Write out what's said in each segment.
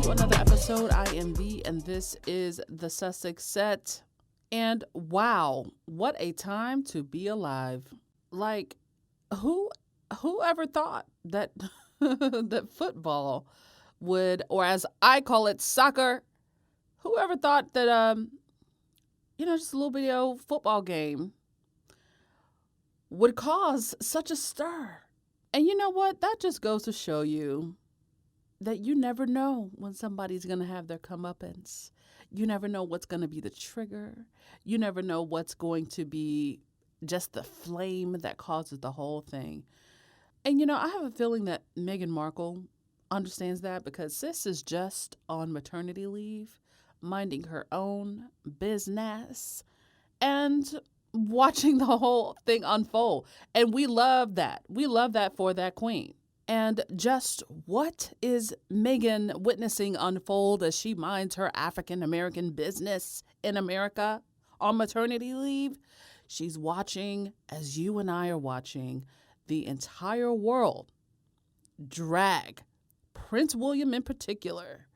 to another episode. I am V, and this is the Sussex Set. And wow, what a time to be alive. Like, whoever thought that that football would, or as I call it, soccer, whoever thought that just a little video football game would cause such a stir. And you know what? That just goes to show you that you never know when somebody's going to have their comeuppance. You never know what's going to be the trigger. You never know what's going to be just the flame that causes the whole thing. And, I have a feeling that Meghan Markle understands that, because sis is just on maternity leave, minding her own business and watching the whole thing unfold. And we love that. We love that for that queen. And just what is Meghan witnessing unfold as she minds her African-American business in America on maternity leave? She's watching, as you and I are watching, the entire world drag Prince William in particular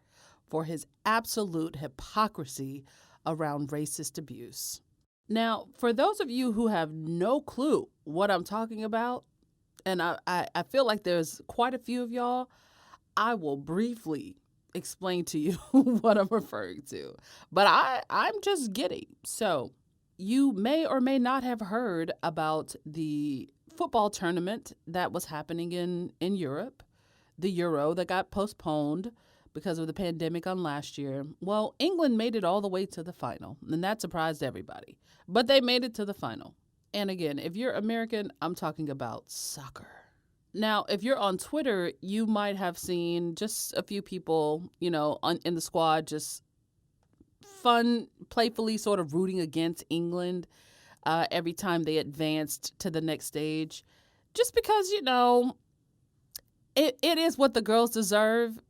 for his absolute hypocrisy around racist abuse. Now, for those of you who have no clue what I'm talking about, and I feel like there's quite a few of y'all, I will briefly explain to you what I'm referring to. But I'm just giddy. So you may or may not have heard about the football tournament that was happening in Europe, the Euro that got postponed because of the pandemic on last year. Well, England made it all the way to the final, and that surprised everybody. But they made it to the final. And again, if you're American, I'm talking about soccer. Now, if you're on Twitter, you might have seen just a few people, in the squad, just fun, playfully sort of rooting against England every time they advanced to the next stage. Just because, it is what the girls deserve.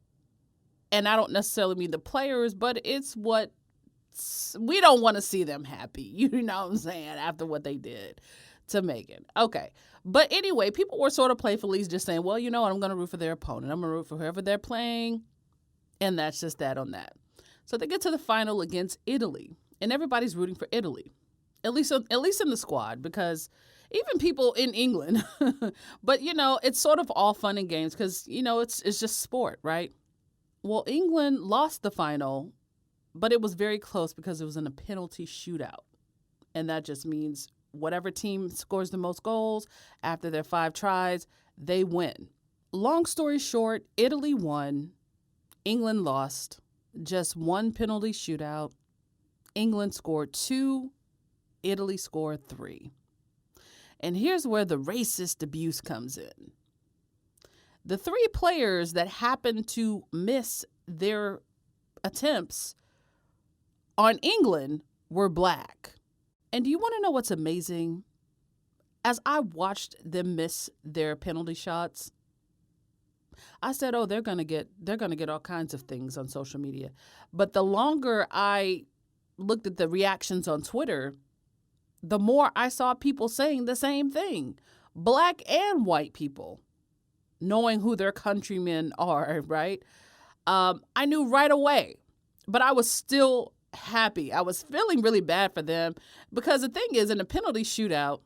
And I don't necessarily mean the players, but it's what we don't want to see them happy, you know what I'm saying, after what they did to Meghan. Okay. But anyway, people were sort of playfully just saying, well, I'm going to root for their opponent. I'm going to root for whoever they're playing. And that's just that on that. So they get to the final against Italy, and everybody's rooting for Italy, at least in the squad, because even people in England, but, it's sort of all fun and games because, it's just sport, right? Well, England lost the final, but it was very close because it was in a penalty shootout. And that just means whatever team scores the most goals after their 5 tries, they win. Long story short, Italy won. England lost. Just one penalty shootout. England scored 2. Italy scored 3. And here's where the racist abuse comes in. The 3 players that happened to miss their attempts on England were black. And do you want to know what's amazing? As I watched them miss their penalty shots, I said, "Oh, they're gonna get all kinds of things on social media." But the longer I looked at the reactions on Twitter, the more I saw people saying the same thing. Black and white people, knowing who their countrymen are, right? I knew right away, but I was still happy. I was feeling really bad for them because the thing is, in a penalty shootout,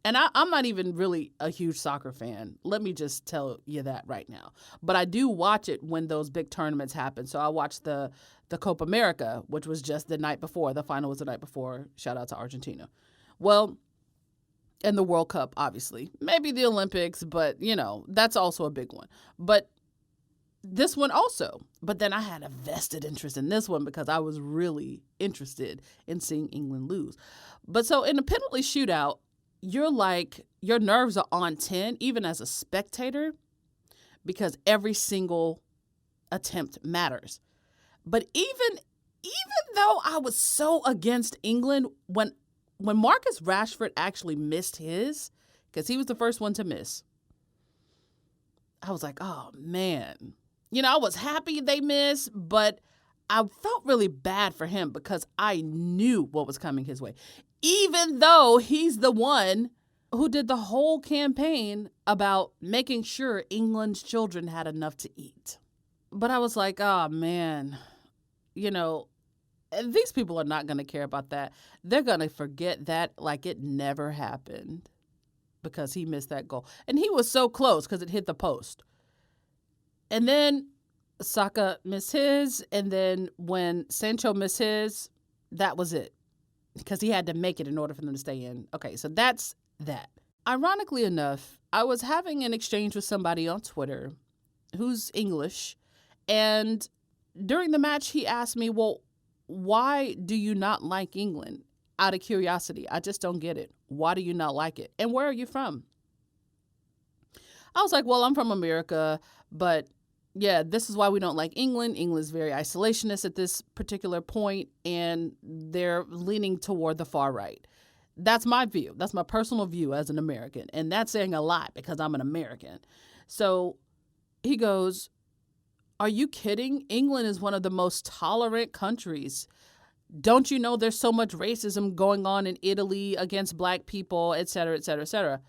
and I'm not even really a huge soccer fan. Let me just tell you that right now. But I do watch it when those big tournaments happen. So I watched the Copa America, which was just the night before. The final was the night before. Shout out to Argentina. Well, and the World Cup, obviously. Maybe the Olympics, but, that's also a big one. But this one also. But then I had a vested interest in this one because I was really interested in seeing England lose. But so in a penalty shootout, you're like, your nerves are on 10, even as a spectator, because every single attempt matters. But even though I was so against England, when Marcus Rashford actually missed his, because he was the first one to miss, I was like, oh, man. I was happy they missed, but I felt really bad for him because I knew what was coming his way, even though he's the one who did the whole campaign about making sure England's children had enough to eat. But I was like, oh man, you know, these people are not going to care about that. They're going to forget that like it never happened because he missed that goal. And he was so close because it hit the post. And then Saka missed his. And then when Sancho missed his, that was it. Because he had to make it in order for them to stay in. Okay, so that's that. Ironically enough, I was having an exchange with somebody on Twitter who's English. And during the match, he asked me, well, why do you not like England? Out of curiosity. I just don't get it. Why do you not like it? And where are you from? I was like, well, I'm from America, but yeah, this is why we don't like England. England's very isolationist at this particular point, and they're leaning toward the far right. That's my view. That's my personal view as an American. And that's saying a lot because I'm an American. So he goes, are you kidding? England is one of the most tolerant countries. Don't you know there's so much racism going on in Italy against black people, et cetera, et cetera, et cetera.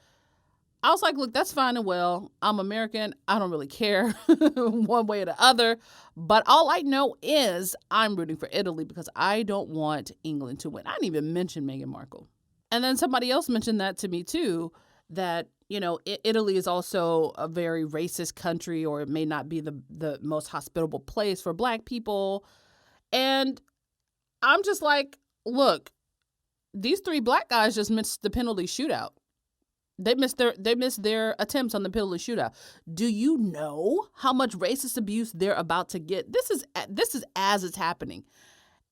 I was like, look, that's fine and well. I'm American. I don't really care one way or the other. But all I know is I'm rooting for Italy because I don't want England to win. I didn't even mention Meghan Markle. And then somebody else mentioned that to me too, that, you know, Italy is also a very racist country, or it may not be the most hospitable place for black people. And I'm just like, look, these three black guys just missed the penalty shootout. They missed their attempts on the penalty shootout. Do you know how much racist abuse they're about to get? This is as it's happening.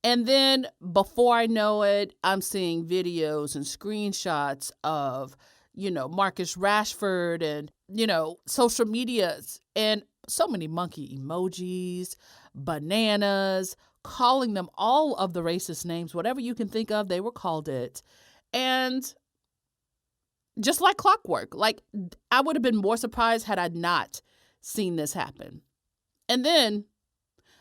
And then before I know it, I'm seeing videos and screenshots of, you know, Marcus Rashford and, you know, social medias and so many monkey emojis, bananas, calling them all of the racist names, whatever you can think of, they were called it. And just like clockwork, like I would have been more surprised had I not seen this happen. And then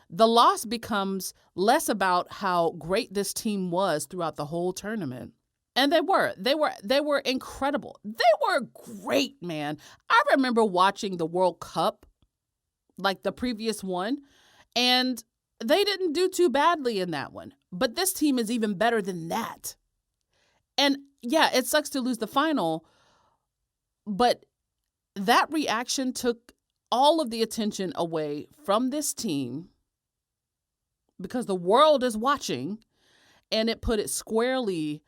the loss becomes less about how great this team was throughout the whole tournament. And they were incredible. They were great, man. I remember watching the World Cup, like the previous one, and they didn't do too badly in that one. But this team is even better than that. And yeah, it sucks to lose the final, but that reaction took all of the attention away from this team because the world is watching, and it put it squarely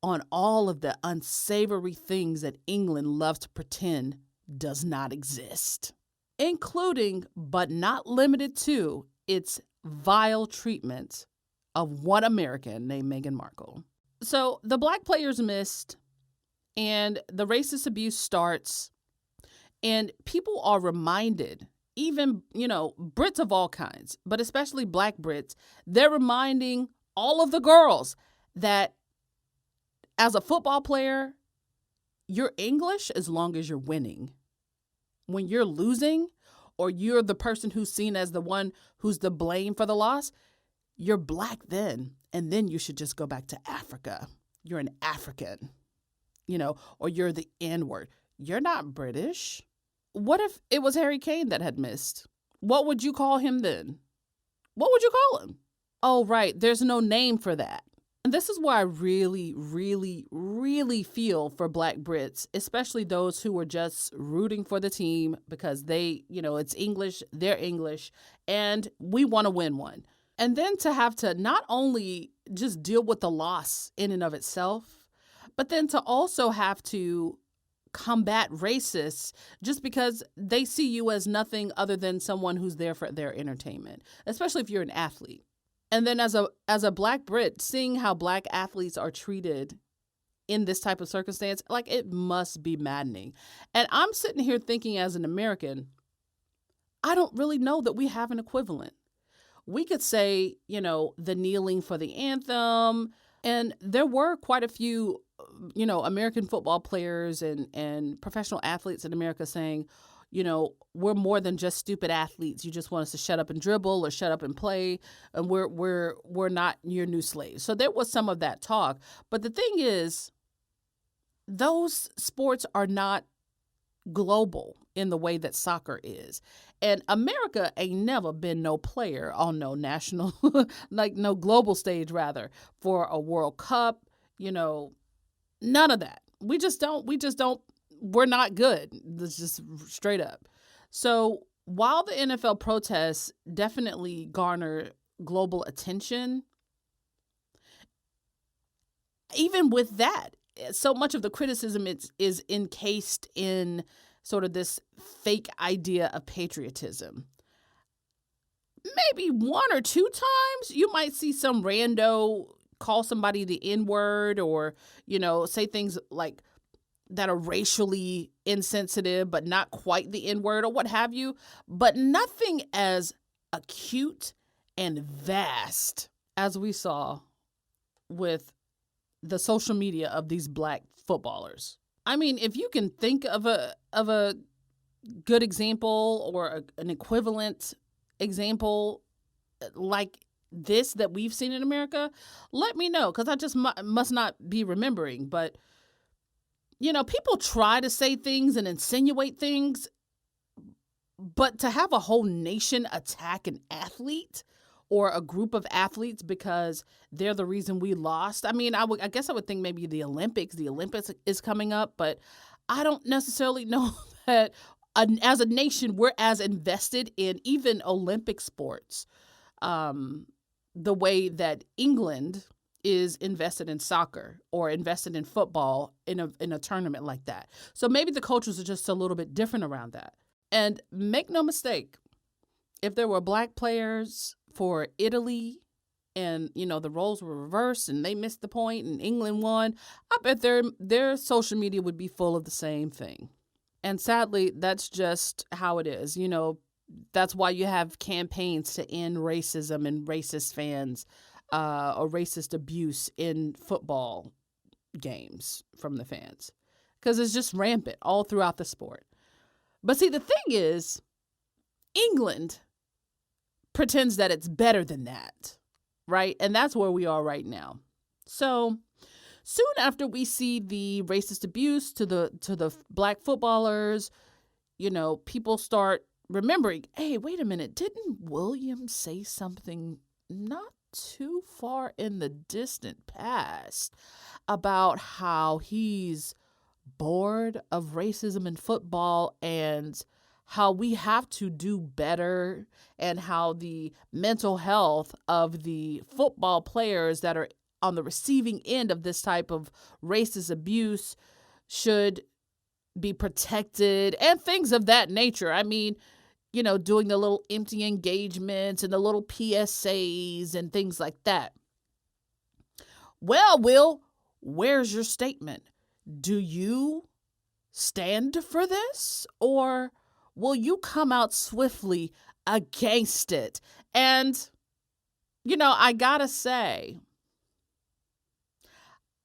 on all of the unsavory things that England loves to pretend does not exist, including, but not limited to, its vile treatment of one American named Meghan Markle. So the black players missed, and the racist abuse starts, and people are reminded, even, you know, Brits of all kinds, but especially black Brits, they're reminding all of the girls that as a football player, you're English as long as you're winning. When you're losing, or you're the person who's seen as the one who's the blame for the loss, you're black then, and then you should just go back to Africa. You're an African, you know, or you're the N-word. You're not British. What if it was Harry Kane that had missed? What would you call him then? What would you call him? Oh, right. There's no name for that. And this is why I really, really, really feel for black Brits, especially those who were just rooting for the team because they, you know, it's English, they're English, and we want to win one. And then to have to not only just deal with the loss in and of itself, but then to also have to combat racists just because they see you as nothing other than someone who's there for their entertainment, especially if you're an athlete. And then as a black Brit, seeing how black athletes are treated in this type of circumstance, like, it must be maddening. And I'm sitting here thinking, as an American, I don't really know that we have an equivalent. We could say, you know, the kneeling for the anthem. And there were quite a few, you know, American football players and professional athletes in America saying, you know, we're more than just stupid athletes. You just want us to shut up and dribble or shut up and play, and we're not your new slaves. So there was some of that talk. But the thing is, those sports are not global in the way that soccer is. And America ain't never been no player on no national, like no global stage rather, for a World Cup, none of that. We're not good. That's just straight up. So while the NFL protests definitely garner global attention, even with that, so much of the criticism is encased in sort of this fake idea of patriotism. Maybe one or two times you might see some rando call somebody the N-word or, say things like that are racially insensitive, but not quite the N-word or what have you. But nothing as acute and vast as we saw with the social media of these black footballers. I mean, if you can think of a good example or an equivalent example like this that we've seen in America, let me know, because I just must not be remembering. But, people try to say things and insinuate things, but to have a whole nation attack an athlete or a group of athletes because they're the reason we lost. I mean, I guess I would think maybe the Olympics is coming up, but I don't necessarily know that as a nation, we're as invested in even Olympic sports the way that England is invested in soccer or invested in football in a tournament like that. So maybe the cultures are just a little bit different around that. And make no mistake, if there were black players for Italy and, the roles were reversed and they missed the point and England won, I bet their social media would be full of the same thing. And sadly, that's just how it is. That's why you have campaigns to end racism and racist fans or racist abuse in football games from the fans, because it's just rampant all throughout the sport. But see, the thing is, England pretends that it's better than that, right? And that's where we are right now. So soon after we see the racist abuse to the black footballers, people start remembering, hey, wait a minute, didn't William say something not too far in the distant past about how he's bored of racism in football and how we have to do better, and how the mental health of the football players that are on the receiving end of this type of racist abuse should be protected and things of that nature. I mean, doing the little empty engagements and the little PSAs and things like that. Well, Will, where's your statement? Do you stand for this, or will you come out swiftly against it? And, I gotta say,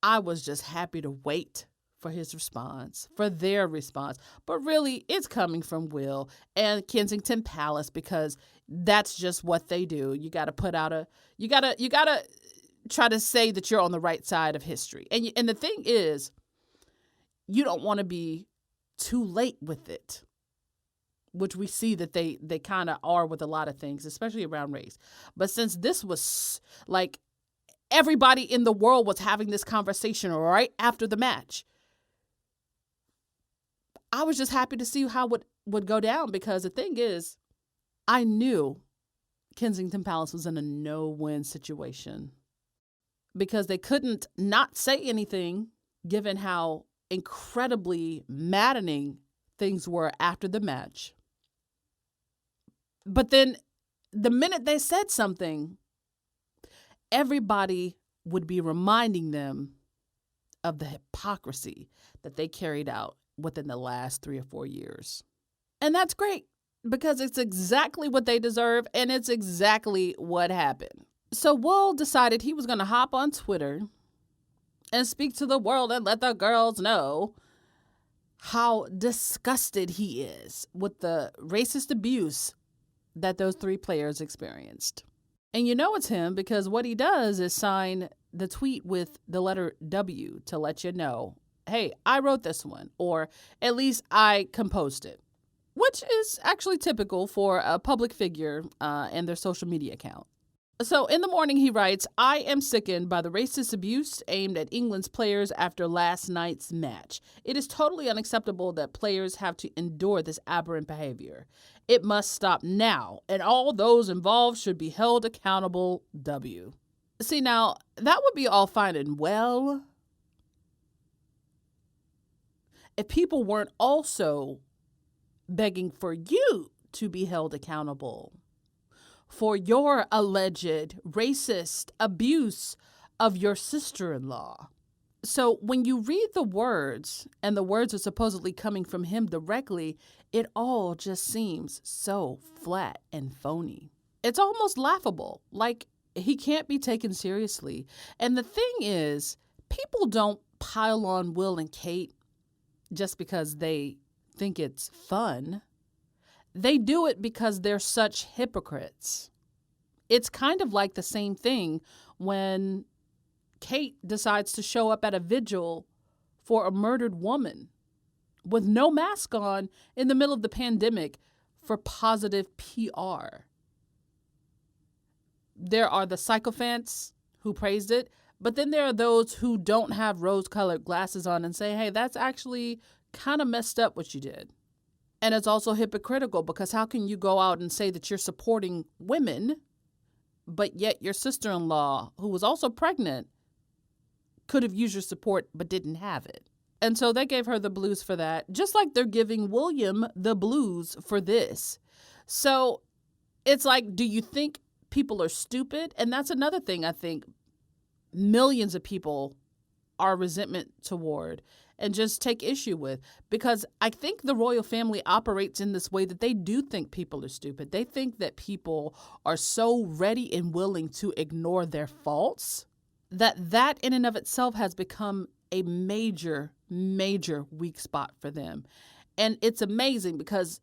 I was just happy to wait for his response, for their response. But really, it's coming from Will and Kensington Palace, because that's just what they do. You got to put out you got to try to say that you're on the right side of history. And the thing is, you don't want to be too late with it, which we see that they kind of are with a lot of things, especially around race. But since this was like everybody in the world was having this conversation right after the match, I was just happy to see how it would go down, because the thing is, I knew Kensington Palace was in a no-win situation, because they couldn't not say anything given how incredibly maddening things were after the match. But then the minute they said something, everybody would be reminding them of the hypocrisy that they carried out within the last 3 or 4 years. And that's great, because it's exactly what they deserve, and it's exactly what happened. So Will decided he was going to hop on Twitter and speak to the world and let the girls know how disgusted he is with the racist abuse that those 3 players experienced. And it's him, because what he does is sign the tweet with the letter W to let you know, hey, I wrote this one, or at least I composed it, which is actually typical for a public figure and their social media account. So in the morning, he writes, I am sickened by the racist abuse aimed at England's players after last night's match. It is totally unacceptable that players have to endure this aberrant behavior. It must stop now, and all those involved should be held accountable. W. See, now, that would be all fine and well if people weren't also begging for you to be held accountable for your alleged racist abuse of your sister-in-law. So when you read the words, and the words are supposedly coming from him directly, it all just seems so flat and phony. It's almost laughable, like he can't be taken seriously. And the thing is, people don't pile on Will and Kate just because they think it's fun. They do it because they're such hypocrites. It's kind of like the same thing when Kate decides to show up at a vigil for a murdered woman with no mask on in the middle of the pandemic for positive PR. There are the sycophants who praised it, but then there are those who don't have rose-colored glasses on and say, hey, that's actually kind of messed up what you did. And it's also hypocritical because how can you go out and say that you're supporting women, but yet your sister-in-law, who was also pregnant, could have used your support but didn't have it? And so they gave her the blues for that, just like they're giving William the blues for this. So it's like, do you think people are stupid? And that's another thing I think millions of people are resentment toward and just take issue with, because I think the royal family operates in this way that they do think people are stupid. They think that people are so ready and willing to ignore their faults that in and of itself has become a major, major weak spot for them. And it's amazing because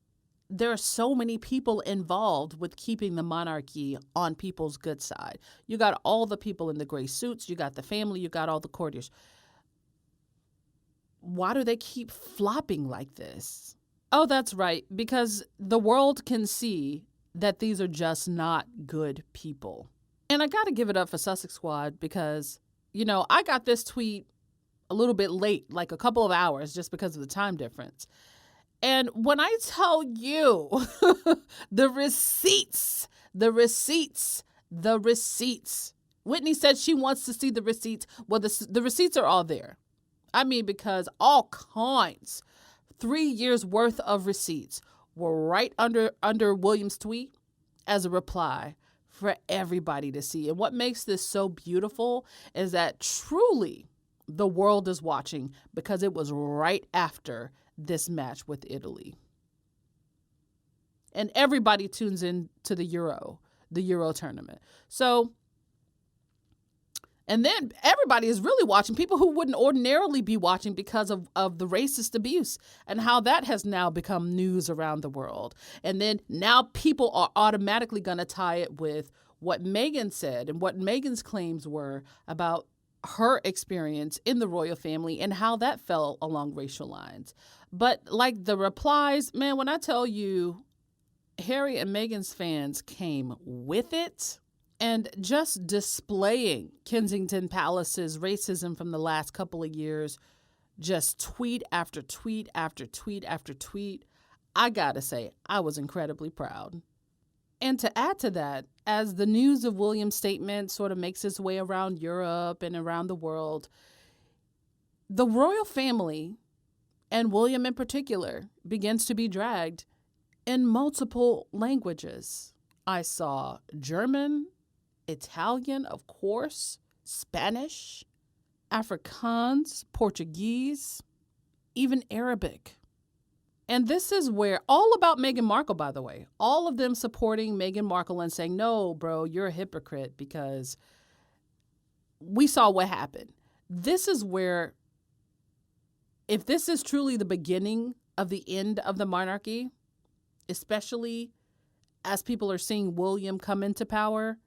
there are so many people involved with keeping the monarchy on people's good side. You got all the people in the gray suits, you got the family, you got all the courtiers. Why do they keep flopping like this? Oh, that's right, because the world can see that these are just not good people. And I got to give it up for Sussex Squad because, I got this tweet a little bit late, like a couple of hours, just because of the time difference. And when I tell you the receipts, Whitney said she wants to see the receipts. Well, the receipts are all there. I mean, because all kinds, 3 years worth of receipts were right under William's tweet as a reply for everybody to see. And what makes this so beautiful is that truly the world is watching because it was right after this match with Italy. And everybody tunes in to the Euro tournament. So, and then everybody is really watching, people who wouldn't ordinarily be watching because of the racist abuse and how that has now become news around the world. And then now people are automatically going to tie it with what Meghan said and what Meghan's claims were about her experience in the royal family and how that fell along racial lines. But like the replies, man, when I tell you Harry and Meghan's fans came with it, and just displaying Kensington Palace's racism from the last couple of years, just tweet after tweet after tweet after tweet, I gotta say, I was incredibly proud. And to add to that, as the news of William's statement sort of makes its way around Europe and around the world, the royal family, and William in particular, begins to be dragged in multiple languages. I saw German, Italian, of course, Spanish, Afrikaans, Portuguese, even Arabic. And this is where, all about Meghan Markle, by the way, all of them supporting Meghan Markle and saying, no, bro, you're a hypocrite because we saw what happened. This is where, if this is truly the beginning of the end of the monarchy, especially as people are seeing William come into power,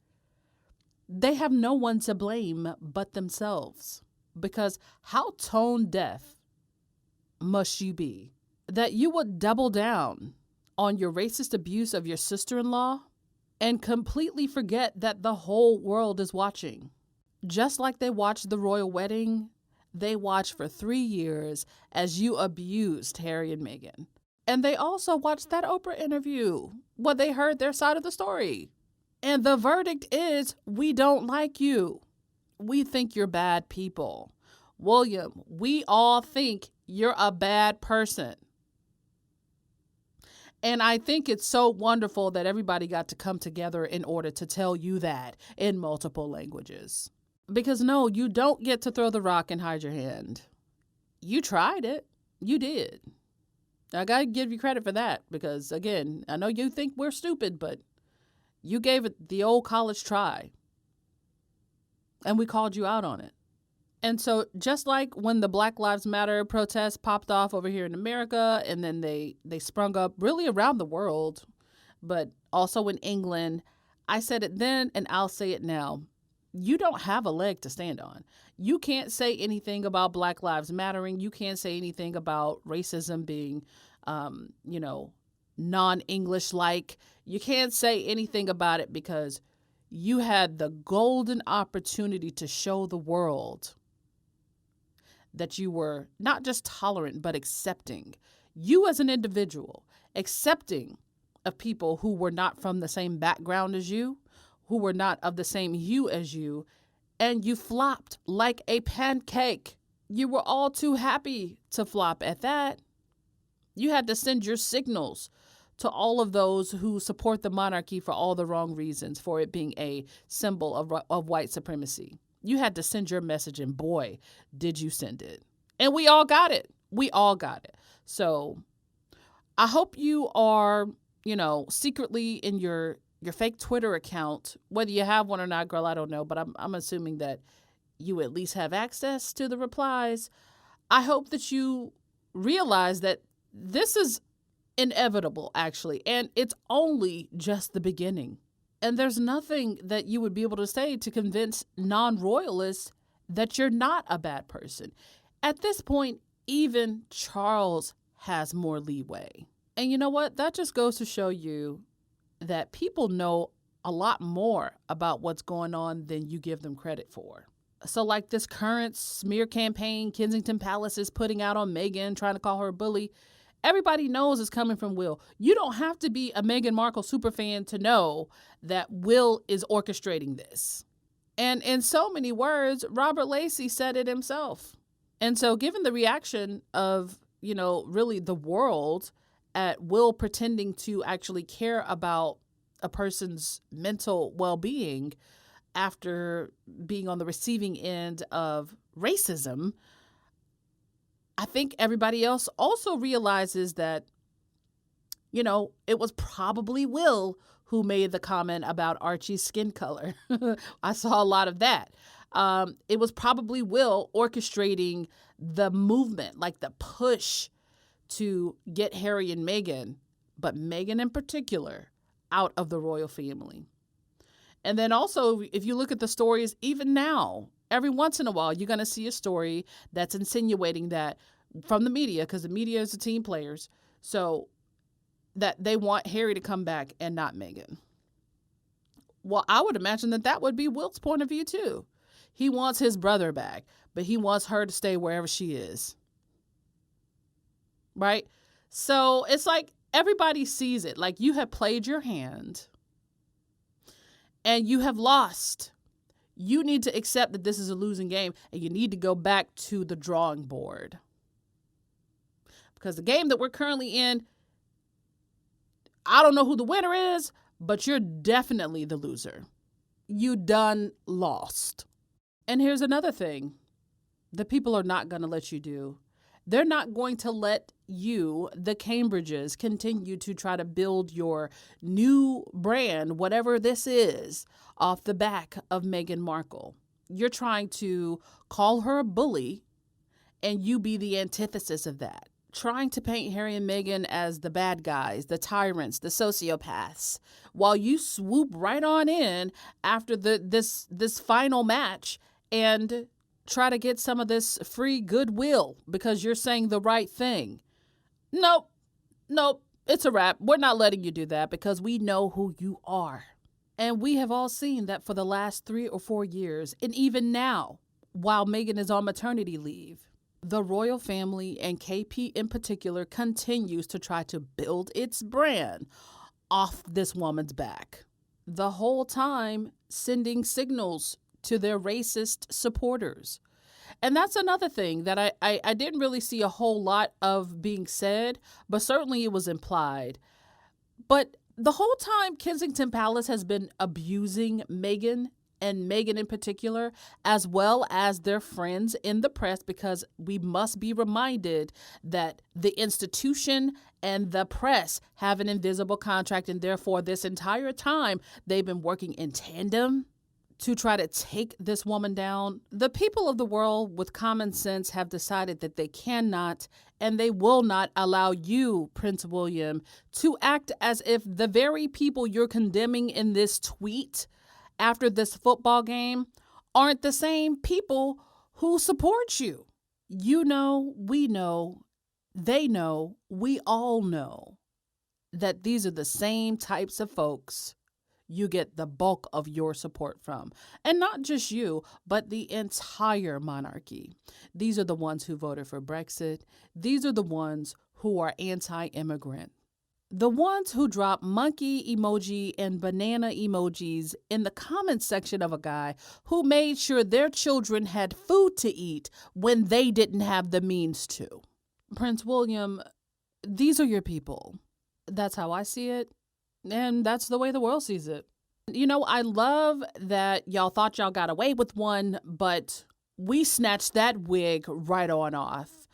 they have no one to blame but themselves. Because how tone deaf must you be? That you would double down on your racist abuse of your sister-in-law and completely forget that the whole world is watching. Just like they watched the royal wedding, they watched for 3 years as you abused Harry and Meghan. And they also watched that Oprah interview when they heard their side of the story. And the verdict is, we don't like you. We think you're bad people. William, we all think you're a bad person. And I think it's so wonderful that everybody got to come together in order to tell you that in multiple languages. Because no, you don't get to throw the rock and hide your hand. You tried it. You did. I got to give you credit for that because, again, I know you think we're stupid, but you gave it the old college try. And we called you out on it. And so just like when the Black Lives Matter protests popped off over here in America, and then they sprung up really around the world, but also in England, I said it then and I'll say it now. You don't have a leg to stand on. You can't say anything about Black Lives Mattering. You can't say anything about racism being, non-English-like. You can't say anything about it because you had the golden opportunity to show the world that you were not just tolerant, but accepting. You as an individual, accepting of people who were not from the same background as you, who were not of the same hue as you, and you flopped like a pancake. You were all too happy to flop at that. You had to send your signals to all of those who support the monarchy for all the wrong reasons, for it being a symbol of white supremacy. You had to send your message, and boy, did you send it. And we all got it. We all got it. So I hope you are, secretly in your fake Twitter account, whether you have one or not, girl, I don't know, but I'm assuming that you at least have access to the replies. I hope that you realize that this is inevitable, actually, and it's only just the beginning. And there's nothing that you would be able to say to convince non-royalists that you're not a bad person. At this point, even Charles has more leeway. And you know what? That just goes to show you that people know a lot more about what's going on than you give them credit for. So like this current smear campaign Kensington Palace is putting out on Meghan, trying to call her a bully, everybody knows it's coming from Will. You don't have to be a Meghan Markle superfan to know that Will is orchestrating this. And in so many words, Robert Lacey said it himself. And so given the reaction of, really the world at Will pretending to actually care about a person's mental well-being after being on the receiving end of racism, I think everybody else also realizes that, it was probably Will who made the comment about Archie's skin color. I saw a lot of that. It was probably Will orchestrating the movement, like the push to get Harry and Meghan, but Meghan in particular, out of the royal family. And then also, if you look at the stories, even now, every once in a while, you're going to see a story that's insinuating that from the media, because the media is the team players, so that they want Harry to come back and not Meghan. Well, I would imagine that would be Will's point of view too. He wants his brother back, but he wants her to stay wherever she is. Right? So it's like everybody sees it. Like you have played your hand and you have lost. You need to accept that this is a losing game and you need to go back to the drawing board. Because the game that we're currently in, I don't know who the winner is, but you're definitely the loser. You done lost. And here's another thing that people are not going to let you do. They're not going to let you, the Cambridges, continue to try to build your new brand, whatever this is, off the back of Meghan Markle. You're trying to call her a bully and you be the antithesis of that. Trying to paint Harry and Meghan as the bad guys, the tyrants, the sociopaths, while you swoop right on in after this final match and try to get some of this free goodwill because you're saying the right thing. Nope. It's a wrap. We're not letting you do that because we know who you are. And we have all seen that for the last 3 or 4 years, and even now, while Meghan is on maternity leave, the royal family and KP in particular continues to try to build its brand off this woman's back. The whole time sending signals to their racist supporters. And that's another thing that I didn't really see a whole lot of being said, but certainly it was implied. But the whole time Kensington Palace has been abusing Meghan, and Meghan in particular, as well as their friends in the press, because we must be reminded that the institution and the press have an invisible contract, and therefore this entire time they've been working in tandem to try to take this woman down. The people of the world with common sense have decided that they cannot and they will not allow you, Prince William, to act as if the very people you're condemning in this tweet after this football game aren't the same people who support you. You know, we know, they know, we all know that these are the same types of folks you get the bulk of your support from. And not just you, but the entire monarchy. These are the ones who voted for Brexit. These are the ones who are anti-immigrant. The ones who drop monkey emoji and banana emojis in the comment section of a guy who made sure their children had food to eat when they didn't have the means to. Prince William, these are your people. That's how I see it. And that's the way the world sees it. You know, I love that y'all thought y'all got away with one, but we snatched that wig right on off.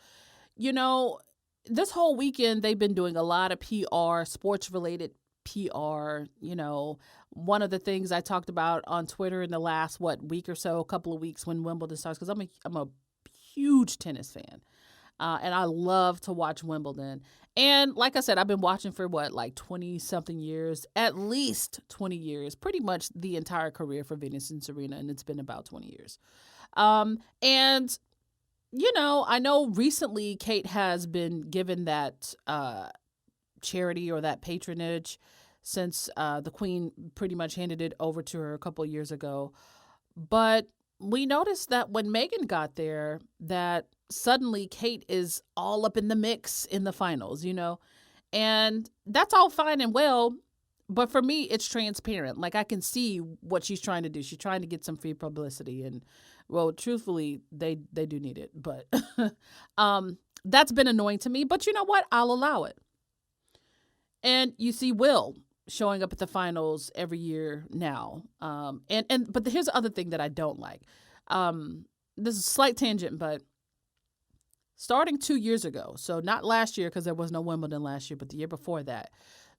You know, this whole weekend, they've been doing a lot of PR, sports-related PR. You know, one of the things I talked about on Twitter in the last, week or so, a couple of weeks when Wimbledon starts, because I'm a huge tennis fan. And I love to watch Wimbledon. And like I said, I've been watching for 20-something years, at least 20 years, pretty much the entire career for Venus and Serena, and it's been about 20 years. And, you know, I know recently Kate has been given that charity or that patronage since the Queen pretty much handed it over to her a couple of years ago. But we noticed that when Meghan got there, that suddenly Kate is all up in the mix in the finals, you know, and that's all fine and well. But for me, it's transparent. Like, I can see what she's trying to do. She's trying to get some free publicity. And, well, truthfully, they do need it. But that's been annoying to me. But you know what? I'll allow it. And you see Will showing up at the finals every year now. But here's the other thing that I don't like. This is a slight tangent, but starting 2 years ago, so not last year because there was no Wimbledon last year, but the year before that,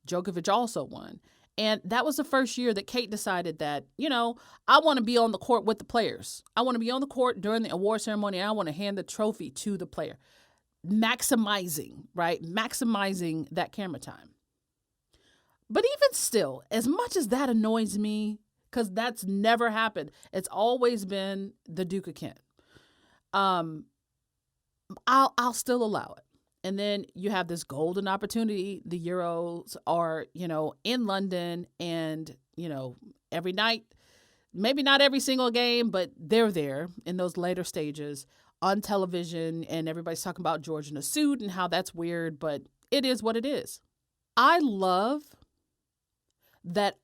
Djokovic also won. And that was the first year that Kate decided that, you know, I want to be on the court with the players. I want to be on the court during the award ceremony, and I want to hand the trophy to the player. Maximizing that camera time. But even still, as much as that annoys me, because that's never happened, it's always been the Duke of Kent. I'll still allow it. And then you have this golden opportunity. The Euros are, you know, in London, and, you know, every night, maybe not every single game, but they're there in those later stages on television, and everybody's talking about George in a suit and how that's weird, but it is what it is. I love that.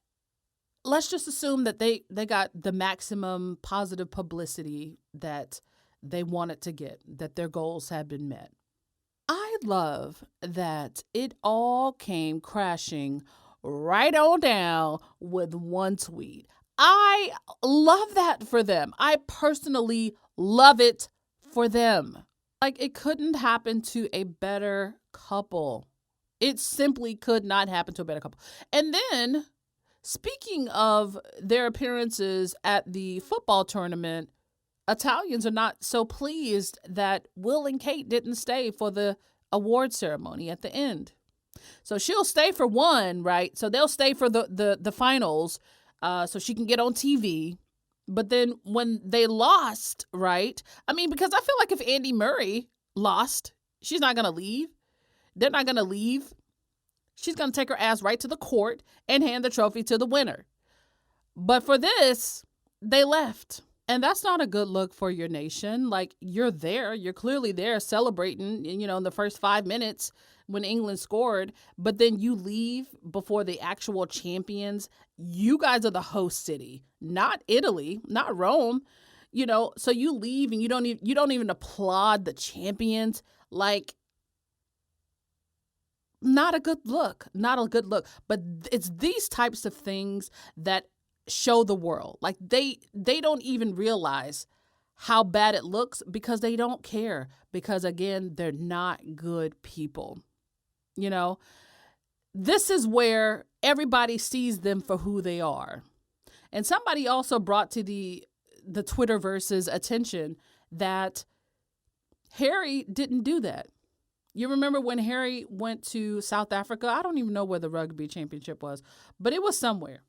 Let's just assume that they got the maximum positive publicity that they wanted to get, that their goals had been met. I love that it all came crashing right on down with one tweet. I love that for them. I personally love it for them. Like, it couldn't happen to a better couple. It simply could not happen to a better couple. And then, speaking of their appearances at the football tournament, Italians are not so pleased that Will and Kate didn't stay for the award ceremony at the end. So she'll stay for one, right? So they'll stay for the finals so she can get on TV. But then when they lost, right? I mean, because I feel like if Andy Murray lost, she's not going to leave. They're not going to leave. She's going to take her ass right to the court and hand the trophy to the winner. But for this, they left. And that's not a good look for your nation. Like, you're there. You're clearly there celebrating, in the first 5 minutes when England scored. But then you leave before the actual champions. You guys are the host city, not Italy, not Rome. So you leave and you don't even applaud the champions. Like, not a good look. Not a good look. But it's these types of things that show the world. Like, they don't even realize how bad it looks because they don't care. Because, again, they're not good people. This is where everybody sees them for who they are. And somebody also brought to the Twitterverse's attention that Harry didn't do that. You remember when Harry went to South Africa? I don't even know where the rugby championship was, but it was somewhere.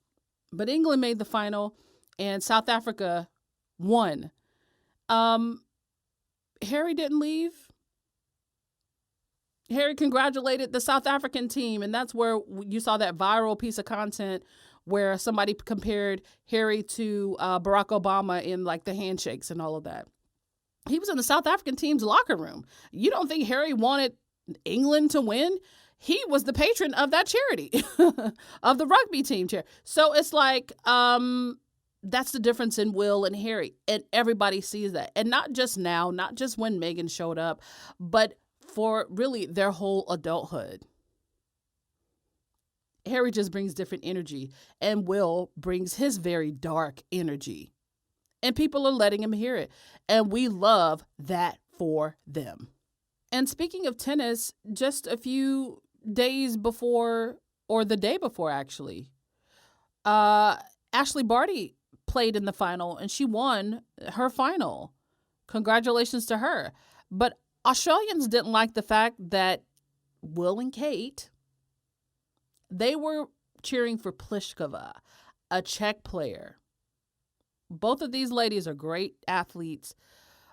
But England made the final and South Africa won. Harry didn't leave. Harry congratulated the South African team, and that's where you saw that viral piece of content where somebody compared Harry to Barack Obama in like the handshakes and all of that. He was in the South African team's locker room. You don't think Harry wanted England to win? He was the patron of that charity, of the rugby team chair. So it's like, that's the difference in Will and Harry. And everybody sees that. And not just now, not just when Meghan showed up, but for really their whole adulthood. Harry just brings different energy, and Will brings his very dark energy. And people are letting him hear it. And we love that for them. And speaking of tennis, just a few days before, or the day before actually, Ashley Barty played in the final and she won her final. Congratulations to her. But Australians didn't like the fact that Will and Kate, they were cheering for Pliskova, a Czech player. Both of these ladies are great athletes,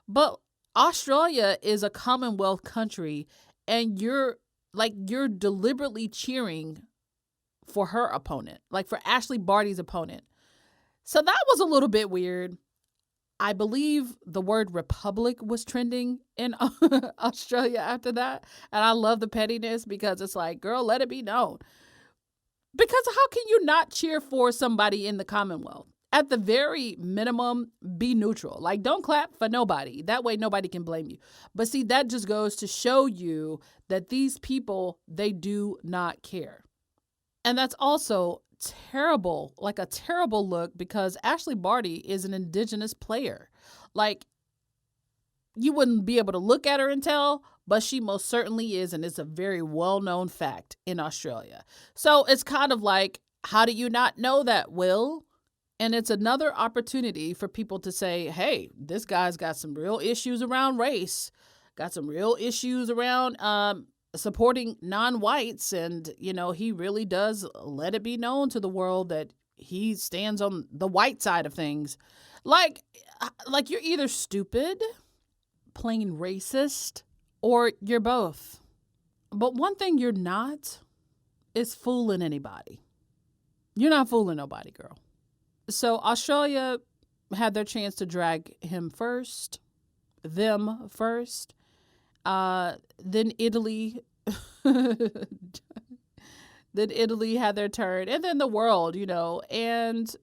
but Australia is a Commonwealth country, and you're deliberately cheering for her opponent, like for Ashley Barty's opponent. So that was a little bit weird. I believe the word republic was trending in Australia after that. And I love the pettiness because it's like, girl, let it be known. Because how can you not cheer for somebody in the Commonwealth? At the very minimum, be neutral. Like, don't clap for nobody. That way nobody can blame you. But see, that just goes to show you that these people, they do not care. And that's also terrible, like a terrible look, because Ashley Barty is an Indigenous player. Like, you wouldn't be able to look at her and tell, but she most certainly is, and it's a very well-known fact in Australia. So it's kind of like, how do you not know that, Will? And it's another opportunity for people to say, hey, this guy's got some real issues around race, got some real issues around supporting non-whites. And, he really does let it be known to the world that he stands on the white side of things. Like you're either stupid, plain racist, or you're both. But one thing you're not is fooling anybody. You're not fooling nobody, girl. So Australia had their chance to drag them first. Then Italy, then Italy had their turn, and then the world, and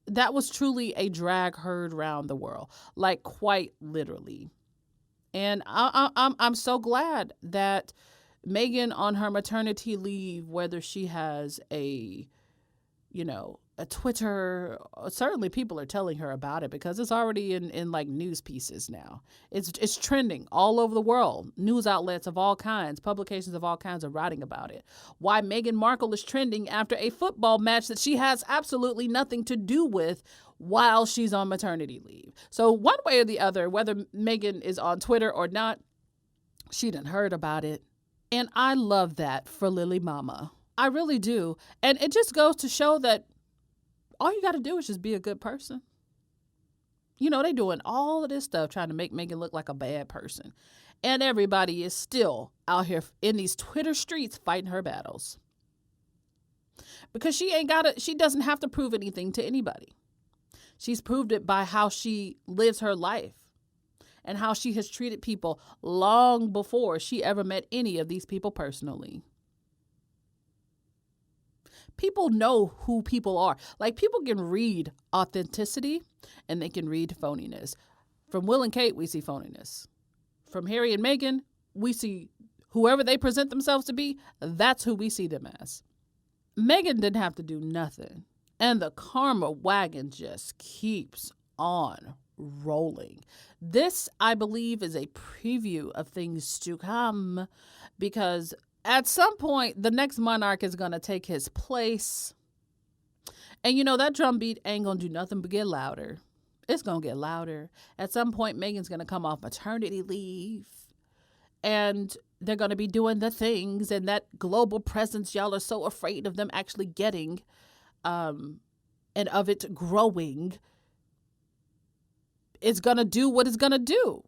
that was truly a drag heard round the world, like quite literally. And I'm so glad that Meghan on her maternity leave, whether she has a Twitter, certainly people are telling her about it because it's already in like news pieces now. It's trending all over the world. News outlets of all kinds, publications of all kinds are writing about it. Why Meghan Markle is trending after a football match that she has absolutely nothing to do with while she's on maternity leave. So one way or the other, whether Meghan is on Twitter or not, she done heard about it. And I love that for Lily Mama. I really do. And it just goes to show that All you got to do is just be a good person. You know, they doing all of this stuff trying to make Meghan look like a bad person. And everybody is still out here in these Twitter streets fighting her battles. Because she doesn't have to prove anything to anybody. She's proved it by how she lives her life and how she has treated people long before she ever met any of these people personally. People know who people are. Like, people can read authenticity and they can read phoniness. From Will and Kate, we see phoniness. From Harry and Meghan, we see whoever they present themselves to be, that's who we see them as. Meghan didn't have to do nothing. And the karma wagon just keeps on rolling. This, I believe, is a preview of things to come, because at some point, the next monarch is going to take his place. And, you know, that drumbeat ain't going to do nothing but get louder. It's going to get louder. At some point, Meghan's going to come off maternity leave. And they're going to be doing the things. And that global presence y'all are so afraid of them actually getting, and of it growing, it's going to do what it's going to do.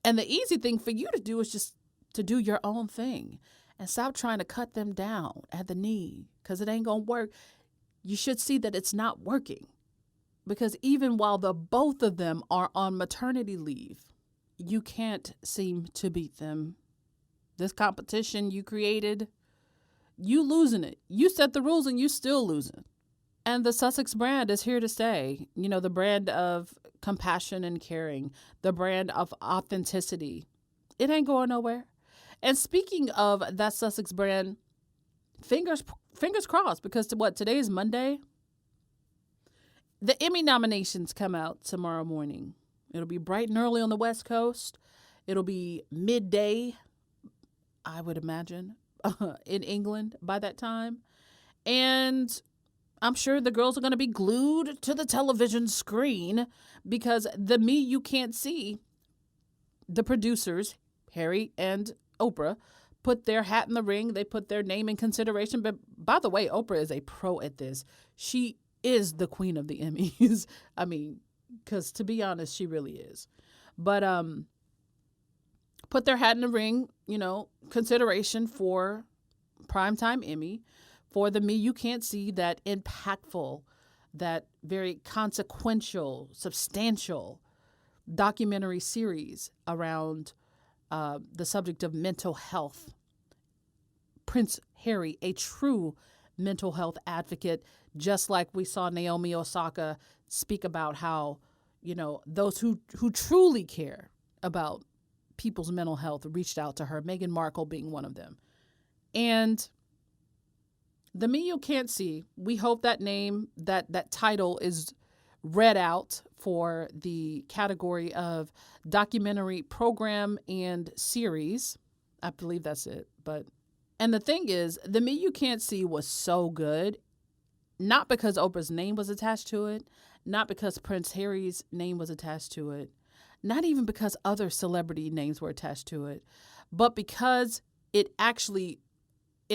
And the easy thing for you to do is just to do your own thing and stop trying to cut them down at the knee, because it ain't going to work. You should see that it's not working, because even while the both of them are on maternity leave, you can't seem to beat them. This competition you created, you losing it. You set the rules and you still losing. And the Sussex brand is here to stay. You know, the brand of compassion and caring, the brand of authenticity. It ain't going nowhere. And speaking of that Sussex brand, fingers crossed, because today is Monday? The Emmy nominations come out tomorrow morning. It'll be bright and early on the West Coast. It'll be midday, I would imagine, in England by that time. And I'm sure the girls are going to be glued to the television screen, because the Me You Can't See, the producers, Harry and Oprah, put their hat in the ring. They put their name in consideration. But by the way, Oprah is a pro at this. She is the queen of the Emmys. I mean, because to be honest, she really is. But put their hat in the ring, you know, consideration for Primetime Emmy, for the Me You Can't See, that impactful, that very consequential, substantial documentary series around the subject of mental health. Prince Harry, a true mental health advocate, just like we saw Naomi Osaka speak about how, you know, those who truly care about people's mental health reached out to her, Meghan Markle being one of them. And the Me You Can't See, we hope that name, that title is read out for the category of documentary program and series. I believe that's it. And the thing is, the Me You Can't See was so good, not because Oprah's name was attached to it, not because Prince Harry's name was attached to it, not even because other celebrity names were attached to it, but because it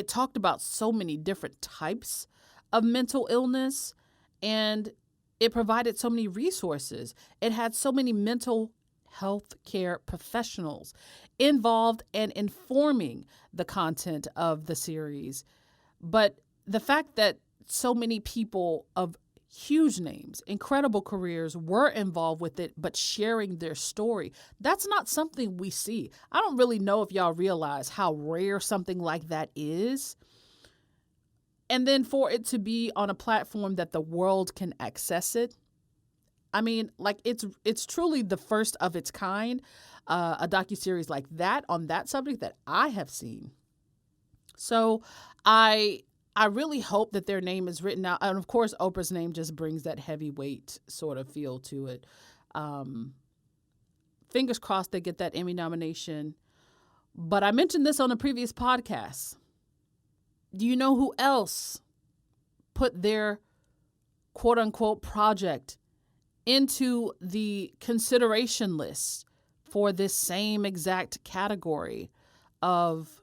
talked about so many different types of mental illness, and it provided so many resources. It had so many mental health care professionals involved and informing the content of the series. But the fact that so many people of huge names, incredible careers were involved with it, but sharing their story, that's not something we see. I don't really know if y'all realize how rare something like that is. And then for it to be on a platform that the world can access it, I mean, like, it's truly the first of its kind, a docuseries like that on that subject that I have seen. So I really hope that their name is written out. And of course, Oprah's name just brings that heavyweight sort of feel to it. Fingers crossed they get that Emmy nomination. But I mentioned this on a previous podcast. Do you know who else put their quote unquote project into the consideration list for this same exact category of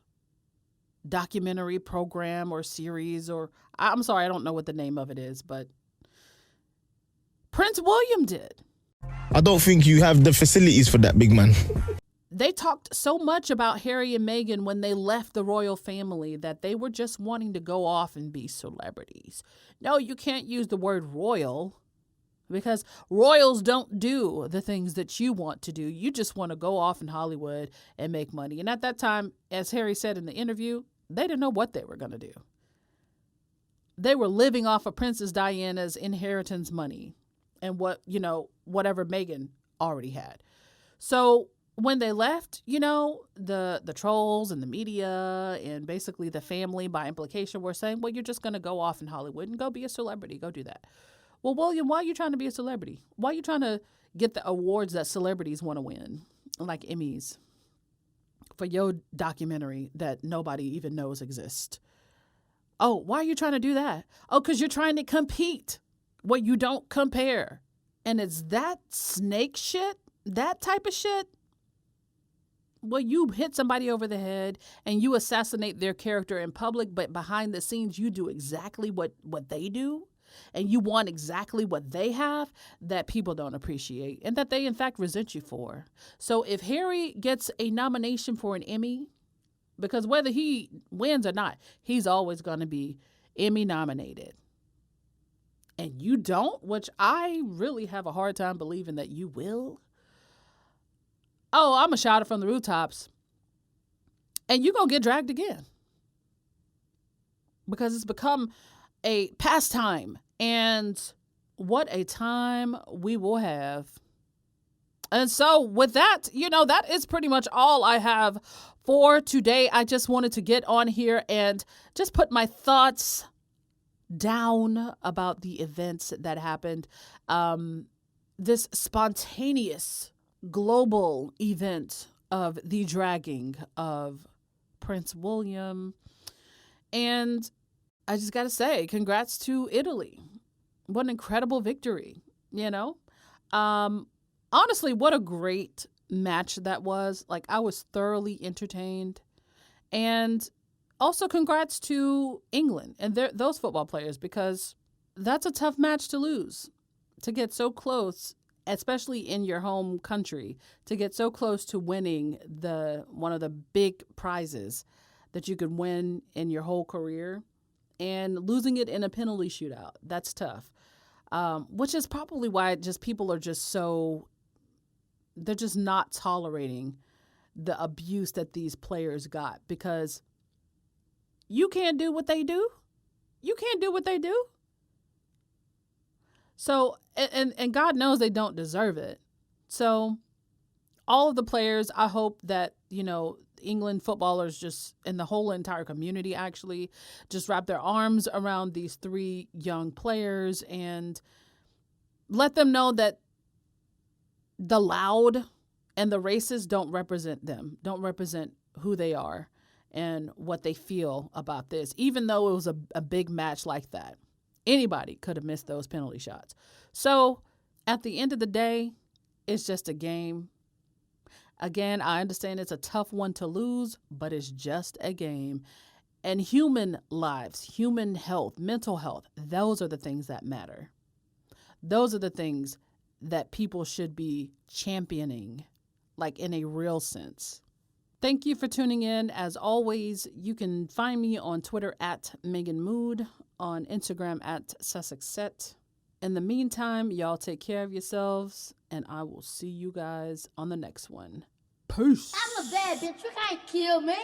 documentary program or series, or I'm sorry, I don't know what the name of it is, but Prince William did. I don't think you have the facilities for that, big man. They talked so much about Harry and Meghan when they left the royal family that they were just wanting to go off and be celebrities. No, you can't use the word royal because royals don't do the things that you want to do. You just want to go off in Hollywood and make money. And at that time, as Harry said in the interview, they didn't know what they were going to do. They were living off of Princess Diana's inheritance money and whatever Meghan already had. So when they left, the trolls and the media and basically the family by implication were saying, well, you're just going to go off in Hollywood and go be a celebrity. Go do that. Well, William, why are you trying to be a celebrity? Why are you trying to get the awards that celebrities want to win, like Emmys, for your documentary that nobody even knows exists? Oh, why are you trying to do that? Oh, because you're trying to compete. Well, you don't compare. And it's that snake shit, that type of shit. Well, you hit somebody over the head and you assassinate their character in public, but behind the scenes, you do exactly what they do. And you want exactly what they have that people don't appreciate and that they, in fact, resent you for. So if Harry gets a nomination for an Emmy, because whether he wins or not, he's always going to be Emmy nominated. And you don't, which I really have a hard time believing that you will. Oh, I'm going to shout it from the rooftops. And you're going to get dragged again. Because it's become a pastime. And what a time we will have. And so with that, that is pretty much all I have for today. I just wanted to get on here and just put my thoughts down about the events that happened. This spontaneous global event of the dragging of Prince William. And I just got to say, congrats to Italy. What an incredible victory, Honestly, what a great match that was. Like, I was thoroughly entertained. And also congrats to England and those football players, because that's a tough match to lose, to get so close, especially in your home country, to get so close to winning one of the big prizes that you could win in your whole career and losing it in a penalty shootout. That's tough. Which is probably why people are just they're just not tolerating the abuse that these players got, because you can't do what they do. You can't do what they do. So, and God knows they don't deserve it. So all of the players, I hope that, England footballers just, and the whole entire community actually, just wrap their arms around these three young players and let them know that the loud and the racist don't represent them, don't represent who they are and what they feel about this. Even though it was a big match like that, anybody could have missed those penalty shots. So at the end of the day, it's just a game. Again, I understand it's a tough one to lose, but it's just a game. And human lives, human health, mental health, those are the things that matter. Those are the things that people should be championing, like in a real sense. Thank you for tuning in. As always, you can find me on Twitter at Meghan Mood, on Instagram at Sussex Set. In the meantime, y'all take care of yourselves, and I will see you guys on the next one. Peace. I'm a bad bitch. You can't kill me.